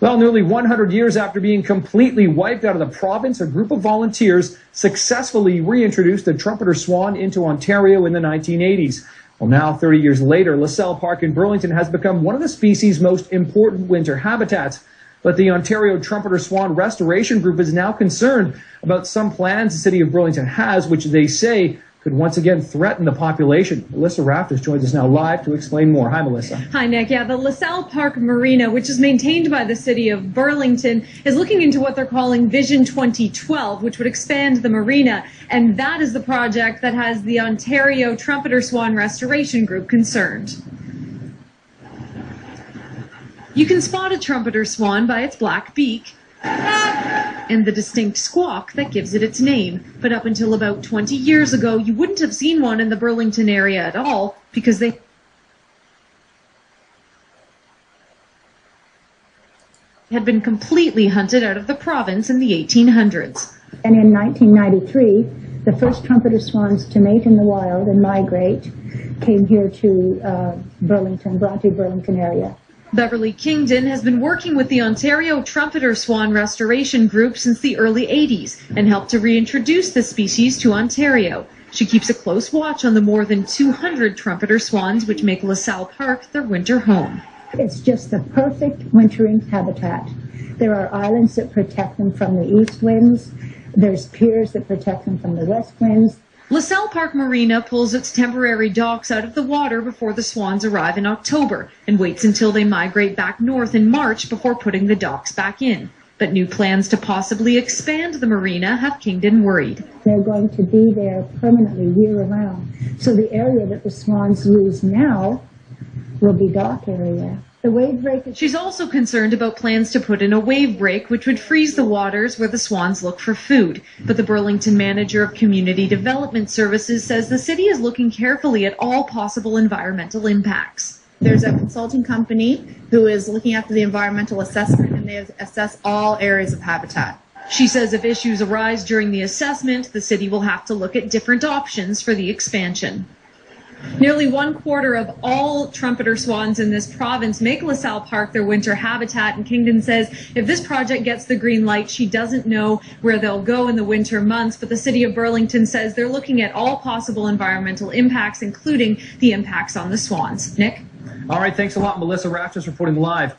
Well, nearly 100 years after being completely wiped out of the province, a group of volunteers successfully reintroduced the Trumpeter Swan into Ontario in the 1980s. Well, now, 30 years later, LaSalle Park in Burlington has become one of the species' most important winter habitats. But the Ontario Trumpeter Swan Restoration Group is now concerned about some plans the city of Burlington has, which they say could once again threaten the population. Melissa Rafters joins us now live to explain more. Hi, Melissa. Hi, Nick. Yeah, the LaSalle Park Marina, which is maintained by the city of Burlington, is looking into what they're calling Vision 2012, which would expand the marina. And that is the project that has the Ontario Trumpeter Swan Restoration Group concerned. You can spot a trumpeter swan by its black beak and the distinct squawk that gives it its name. But up until about 20 years ago, you wouldn't have seen one in the Burlington area at all because they had been completely hunted out of the province in the 1800s. And in 1993, the first trumpeter swans to mate in the wild and migrate came here to Bronte, Burlington area. Beverly Kingdon has been working with the Ontario Trumpeter Swan Restoration Group since the early 80s and helped to reintroduce the species to Ontario. She keeps a close watch on the more than 200 trumpeter swans which make LaSalle Park their winter home. It's just the perfect wintering habitat. There are islands that protect them from the east winds. There's piers that protect them from the west winds. LaSalle Park Marina pulls its temporary docks out of the water before the swans arrive in October and waits until they migrate back north in March before putting the docks back in. But new plans to possibly expand the marina have Kingdon worried. They're going to be there permanently year-round. So the area that the swans use now will be dock area. The wave break is... She's also concerned about plans to put in a wave break, which would freeze the waters where the swans look for food. But the Burlington manager of Community Development Services says the city is looking carefully at all possible environmental impacts. There's a consulting company who is looking after the environmental assessment, and they assess all areas of habitat. She says if issues arise during the assessment, the city will have to look at different options for the expansion. Nearly 1/4 of all trumpeter swans in this province make LaSalle Park their winter habitat, and Kingdon says if this project gets the green light, she doesn't know where they'll go in the winter months, but the city of Burlington says they're looking at all possible environmental impacts, including the impacts on the swans. Nick? All right, thanks a lot, Melissa Rafters reporting live.